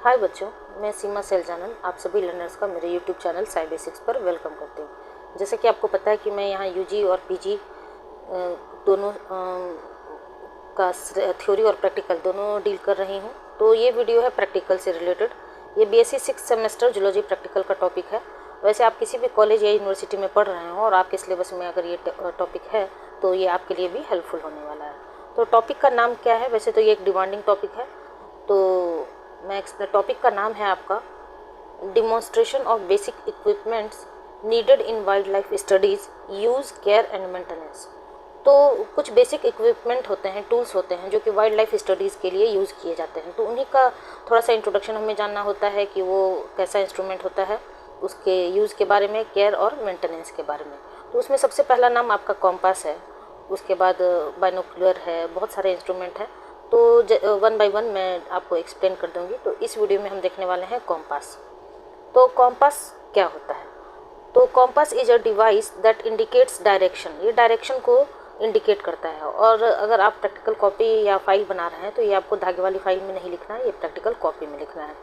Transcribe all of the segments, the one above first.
हाय बच्चों, मैं सीमा सैलजानन आप सभी लर्नर्स का मेरे यूट्यूब चैनल साई बेसिक्स पर वेलकम करती हूँ। जैसे कि आपको पता है कि मैं यहाँ यूजी और पीजी दोनों का थ्योरी और प्रैक्टिकल दोनों डील कर रही हूँ। तो ये वीडियो है प्रैक्टिकल से रिलेटेड। ये BSc 6th semester zoology practical का टॉपिक है। वैसे आप किसी भी कॉलेज या यूनिवर्सिटी में पढ़ रहे हो और आपके सिलेबस में अगर ये टॉपिक है तो ये आपके लिए भी हेल्पफुल होने वाला है। तो टॉपिक का नाम क्या है? वैसे तो ये एक डिमांडिंग टॉपिक है, तो टॉपिक का नाम है आपका demonstration of basic equipments needed in wild life studies, use, care and maintenance. तो कुछ बेसिक इक्विपमेंट होते हैं, टूल्स होते हैं जो कि वाइल्ड लाइफ स्टडीज़ के लिए यूज़ किए जाते हैं। तो उन्हीं का थोड़ा सा इंट्रोडक्शन हमें जानना होता है कि वो कैसा इंस्ट्रूमेंट होता है, उसके यूज़ के बारे में, केयर और मेंटेनेंस के बारे में। तो उसमें सबसे पहला नाम आपका कॉम्पास है, उसके बाद बाइनोकुलर है, बहुत सारे इंस्ट्रूमेंट हैं। तो वन बाय वन मैं आपको एक्सप्लेन कर दूंगी। तो इस वीडियो में हम देखने वाले हैं कॉम्पास। तो कॉम्पास क्या होता है? तो compass is a device that indicates direction. ये डायरेक्शन को इंडिकेट करता है। और अगर आप प्रैक्टिकल कॉपी या फाइल बना रहे हैं तो ये आपको धागे वाली फाइल में नहीं लिखना है, ये प्रैक्टिकल कॉपी में लिखना है।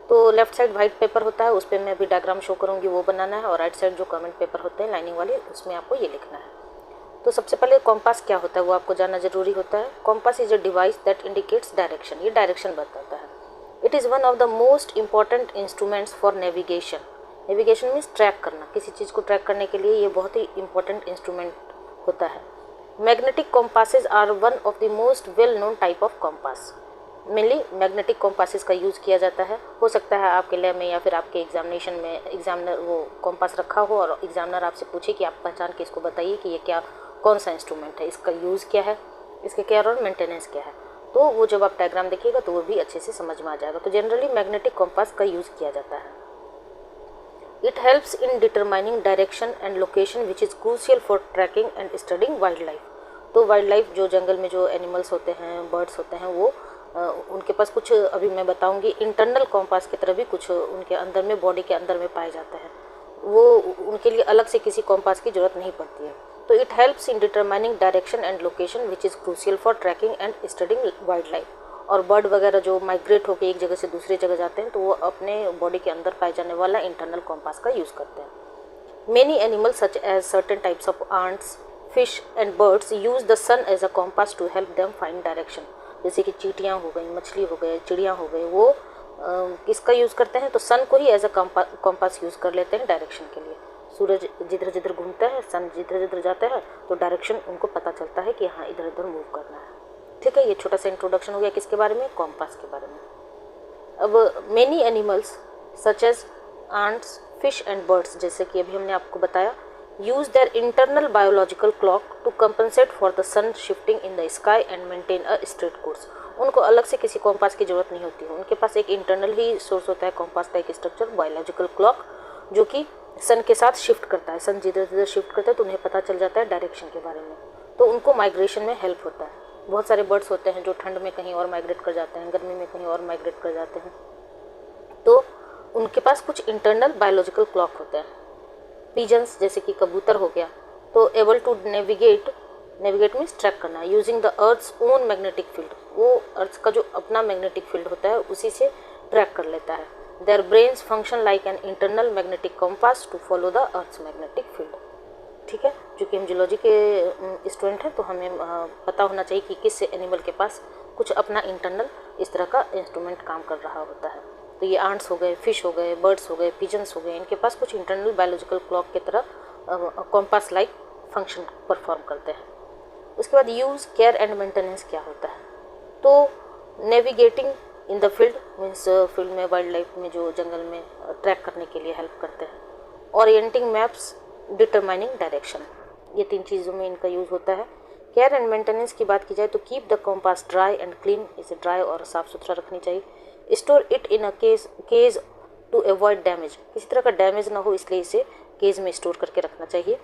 तो लेफ्ट साइड वाइट पेपर होता है, उस पर मैं अभी डायग्राम शो करूँगी, वो बनाना है। और राइट साइड जो कमेंट पेपर होते हैं लाइनिंग वाले, उसमें आपको ये लिखना है। तो सबसे पहले कॉम्पास क्या होता है वो आपको जानना जरूरी होता है। Compass is a device that indicates direction. ये डायरेक्शन बताता है। It is one of the most important instruments for navigation. Navigation means track करना, किसी चीज़ को ट्रैक करने के लिए ये बहुत ही इंपॉर्टेंट इंस्ट्रूमेंट होता है। Magnetic compasses are one of the most well known type of compass. Mainly magnetic compasses का यूज़ किया जाता है। हो सकता है आपके लैब में या फिर आपके एग्जामिनेशन में एग्जामिनर वो कॉम्पास रखा हो और एग्जामिनर आपसे पूछे कि आप पहचान के इसको बताइए कि ये क्या, कौन सा इंस्ट्रूमेंट है, इसका यूज़ क्या है, इसके केयर और मेंटेनेंस क्या है। तो वो जब आप डायग्राम देखिएगा तो वो भी अच्छे से समझ में आ जाएगा। तो जनरली मैग्नेटिक कॉम्पास का यूज़ किया जाता है। It helps in determining direction and location which is crucial for tracking and studying wildlife. तो वाइल्ड लाइफ जो जंगल में जो एनिमल्स होते हैं, बर्ड्स होते हैं, वो उनके पास कुछ, अभी मैं बताऊंगी, इंटरनल कॉम्पास की तरह भी कुछ उनके अंदर में, बॉडी के अंदर में पाए जाते हैं। वो उनके लिए अलग से किसी कॉम्पास की ज़रूरत नहीं पड़ती है। तो it helps in determining direction and location which is crucial for tracking and studying wildlife. और बर्ड वगैरह जो माइग्रेट होकर एक जगह से दूसरी जगह जाते हैं तो वो अपने बॉडी के अंदर पाए जाने वाला इंटरनल कॉम्पास का यूज़ करते हैं। Many animals such as certain types of ants, fish and birds use the sun as a compass to help them find direction. जैसे कि चींटियाँ हो गई, मछली हो गए, चिड़िया हो गई, वो किसका यूज़ करते हैं? तो सन को ही एज अ कॉम्पास यूज़ कर लेते हैं डायरेक्शन के लिए। सूरज जिधर जिधर घूमता है, सन जिधर जिधर जाता है, तो डायरेक्शन उनको पता चलता है कि हाँ इधर इधर मूव करना है। ठीक है, ये छोटा सा इंट्रोडक्शन हो गया किसके बारे में? कॉम्पास के बारे में। अब many animals such as ants, fish and birds, जैसे कि अभी हमने आपको बताया, use their internal biological clock to compensate for the sun shifting in the sky and maintain a straight course। उनको अलग से किसी कॉम्पास की जरूरत नहीं होती है, उनके पास एक इंटरनल ही सोर्स होता है कॉम्पास का, एक स्ट्रक्चर, बायोलॉजिकल क्लॉक, जो कि सन के साथ शिफ्ट करता है। सन जिधर जिधर शिफ्ट करता है तो उन्हें पता चल जाता है डायरेक्शन के बारे में। तो उनको माइग्रेशन में हेल्प होता है। बहुत सारे बर्ड्स होते हैं जो ठंड में कहीं और माइग्रेट कर जाते हैं, गर्मी में कहीं और माइग्रेट कर जाते हैं। तो उनके पास कुछ इंटरनल बायोलॉजिकल क्लॉक होते हैं। पिजन्स जैसे कि कबूतर हो गया, तो able to navigate means track करना, using the earth's own magnetic field. वो अर्थ का जो अपना मैग्नेटिक फील्ड होता है उसी से ट्रैक कर लेता है। Their brains function like an internal magnetic compass to follow the earth's magnetic field. ठीक है, चूँकि हम जूलॉजी के स्टूडेंट हैं तो हमें पता होना चाहिए कि किस एनिमल के पास कुछ अपना इंटरनल इस तरह का इंस्ट्रूमेंट काम कर रहा होता है। तो ये आंट्स हो गए, फिश हो गए, बर्ड्स हो गए, पिजन्स हो गए, इनके पास कुछ इंटरनल बायोलॉजिकल क्लॉक की तरह कॉम्पास लाइक फंक्शन परफॉर्म करते हैं। उसके बाद यूज़, केयर एंड मेंटेनेंस क्या होता है? तो navigating in the field means field में, वाइल्ड लाइफ में जो जंगल में ट्रैक करने के लिए हेल्प करते हैं। ओरिएंटिंग मैप्स, डिटरमाइनिंग डायरेक्शन, ये तीन चीज़ों में इनका यूज़ होता है। केयर एंड मेंटेनेंस की बात की जाए तो keep the compass dry and clean, इसे ड्राई और साफ़ सुथरा रखनी चाहिए। Store it in a cage to avoid damage, किसी तरह का डैमेज ना हो इसलिए इसे केज में स्टोर करके रखना चाहिए।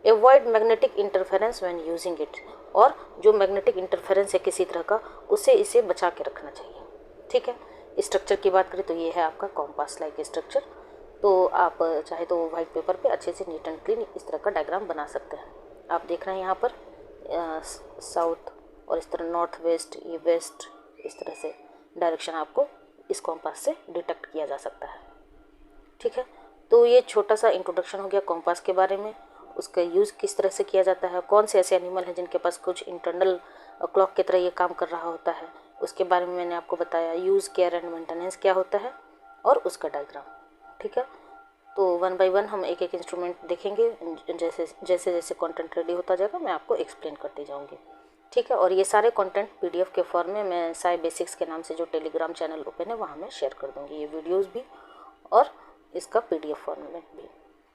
Avoid magnetic interference when using it, और जो मैग्नेटिक इंटरफेरेंस है किसी तरह का, उससे इसे बचा के रखना चाहिए। ठीक है, स्ट्रक्चर की बात करें तो ये है आपका कॉम्पास लाइक स्ट्रक्चर। तो आप चाहे तो वाइट पेपर पे अच्छे से नीट एंड क्लीन इस तरह का डायग्राम बना सकते हैं। आप देख रहे हैं यहाँ पर साउथ और इस तरह नॉर्थ वेस्ट, ये वेस्ट, इस तरह से डायरेक्शन आपको इस कॉम्पास से डिटेक्ट किया जा सकता है। ठीक है, तो ये छोटा सा इंट्रोडक्शन हो गया कॉम्पास के बारे में, उसका यूज़ किस तरह से किया जाता है, कौन से ऐसे एनिमल हैं जिनके पास कुछ इंटरनल क्लॉक की तरह ये काम कर रहा होता है, उसके बारे में मैंने आपको बताया। यूज़, केयर एंड मेंटेनेंस क्या होता है और उसका डायग्राम। ठीक है, तो 1 बाय 1 हम एक एक इंस्ट्रूमेंट देखेंगे। जैसे जैसे जैसे कंटेंट रेडी होता जाएगा मैं आपको एक्सप्लेन करती जाऊँगी। ठीक है, और ये सारे कंटेंट पीडीएफ के फॉर्म में मैं साई बेसिक्स के नाम से जो टेलीग्राम चैनल ओपन है वहाँ मैं शेयर कर दूँगी, ये वीडियोज़ भी और इसका पीडीएफ फॉर्मेट भी।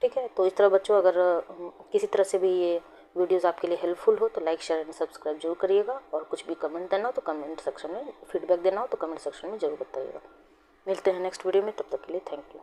ठीक है, तो इस तरह बच्चों अगर किसी तरह से भी ये वीडियोज़ आपके लिए हेल्पफुल हो तो लाइक, शेयर एंड सब्सक्राइब जरूर करिएगा, और कुछ भी कमेंट देना हो तो कमेंट सेक्शन में, फीडबैक देना हो तो कमेंट सेक्शन में ज़रूर बताइएगा। मिलते हैं नेक्स्ट वीडियो में, तब तक के लिए थैंक यू।